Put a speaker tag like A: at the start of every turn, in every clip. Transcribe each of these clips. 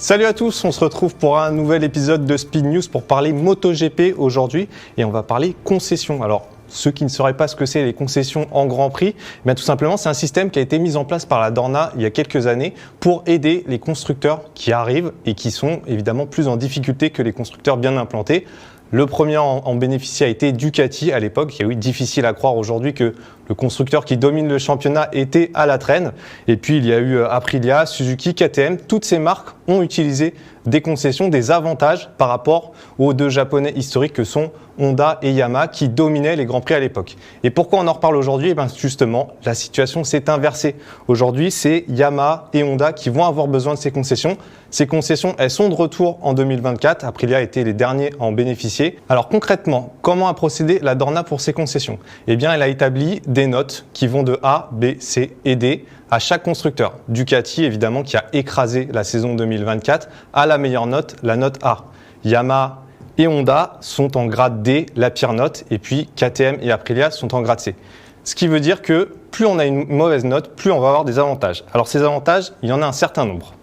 A: Salut à tous, on se retrouve pour un nouvel épisode de Speed News pour parler MotoGP aujourd'hui et on va parler concessions. Alors, ceux qui ne sauraient pas ce que c'est les concessions en Grand Prix, tout simplement c'est un système qui a été mis en place par la Dorna il y a quelques années pour aider les constructeurs qui arrivent et qui sont évidemment plus en difficulté que les constructeurs bien implantés. Le premier en bénéficier a été Ducati à l'époque. Il est difficile à croire aujourd'hui que le constructeur qui domine le championnat était à la traîne. Et puis il y a eu Aprilia, Suzuki, KTM. Toutes ces marques ont utilisé des concessions, des avantages par rapport aux deux japonais historiques que sont Honda et Yamaha qui dominaient les Grands Prix à l'époque. Et pourquoi on en reparle aujourd'hui ? Justement, la situation s'est inversée. Aujourd'hui, c'est Yamaha et Honda qui vont avoir besoin de ces concessions. Ces concessions, elles sont de retour en 2024. Aprilia a été les derniers à en bénéficier. Alors concrètement, comment a procédé la Dorna pour ces concessions ? Elle a établi des notes qui vont de A, B, C et D à chaque constructeur. Ducati, évidemment, qui a écrasé la saison 2024, a la meilleure note, la note A. Yamaha et Honda sont en grade D, la pire note, et puis KTM et Aprilia sont en grade C. Ce qui veut dire que plus on a une mauvaise note, plus on va avoir des avantages. Alors ces avantages, il y en a un certain nombre.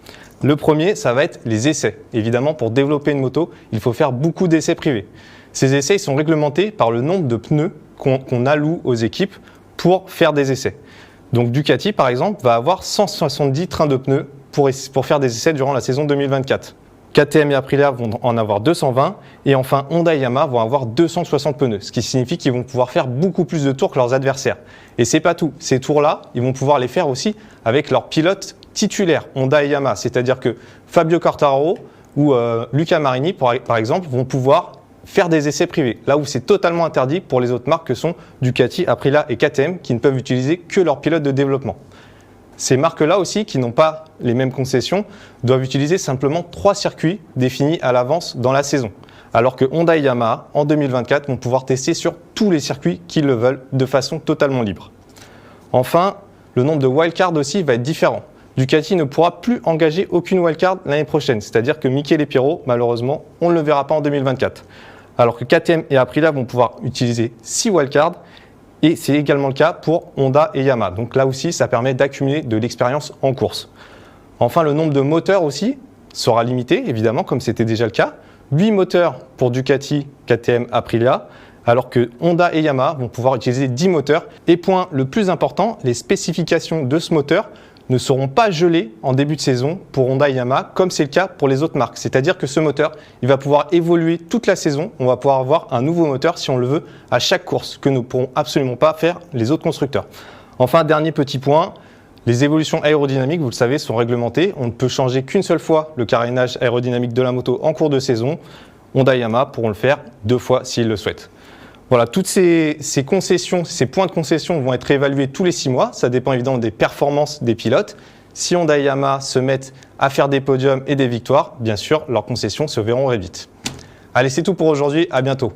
A: Le premier, ça va être les essais. Évidemment, pour développer une moto, il faut faire beaucoup d'essais privés. Ces essais ils sont réglementés par le nombre de pneus qu'on alloue aux équipes pour faire des essais. Donc Ducati, par exemple, va avoir 170 trains de pneus pour faire des essais durant la saison 2024. KTM et Aprilia vont en avoir 220 et enfin Honda et Yamaha vont avoir 260 pneus, ce qui signifie qu'ils vont pouvoir faire beaucoup plus de tours que leurs adversaires. Et c'est pas tout, ces tours-là, ils vont pouvoir les faire aussi avec leurs pilotes titulaires, Honda et Yamaha, c'est-à-dire que Fabio Quartararo ou Luca Marini, par exemple, vont pouvoir faire des essais privés, là où c'est totalement interdit pour les autres marques que sont Ducati, Aprilia et KTM qui ne peuvent utiliser que leurs pilotes de développement. Ces marques-là aussi, qui n'ont pas les mêmes concessions, doivent utiliser simplement 3 circuits définis à l'avance dans la saison. Alors que Honda et Yamaha, en 2024, vont pouvoir tester sur tous les circuits qu'ils le veulent, de façon totalement libre. Enfin, le nombre de wildcards aussi va être différent. Ducati ne pourra plus engager aucune wildcard l'année prochaine, c'est-à-dire que Michele Pirro, malheureusement, on ne le verra pas en 2024. Alors que KTM et Aprilia vont pouvoir utiliser 6 wildcards, et c'est également le cas pour Honda et Yamaha. Donc là aussi, ça permet d'accumuler de l'expérience en course. Enfin, le nombre de moteurs aussi sera limité, évidemment, comme c'était déjà le cas. 8 moteurs pour Ducati, KTM, Aprilia, alors que Honda et Yamaha vont pouvoir utiliser 10 moteurs. Et point le plus important, les spécifications de ce moteur ne seront pas gelées en début de saison pour Honda et Yamaha, comme c'est le cas pour les autres marques. C'est-à-dire que ce moteur, il va pouvoir évoluer toute la saison. On va pouvoir avoir un nouveau moteur, si on le veut, à chaque course, que ne pourront absolument pas faire les autres constructeurs. Enfin, dernier petit point, les évolutions aérodynamiques, vous le savez, sont réglementées. On ne peut changer qu'une seule fois le carénage aérodynamique de la moto en cours de saison. Honda et Yamaha pourront le faire 2 fois s'ils le souhaitent. Voilà, toutes ces concessions, ces points de concession vont être évalués tous les 6 mois. Ça dépend évidemment des performances des pilotes. Si Honda et Yamaha se mettent à faire des podiums et des victoires, bien sûr, leurs concessions se verront réduites. Allez, c'est tout pour aujourd'hui. À bientôt.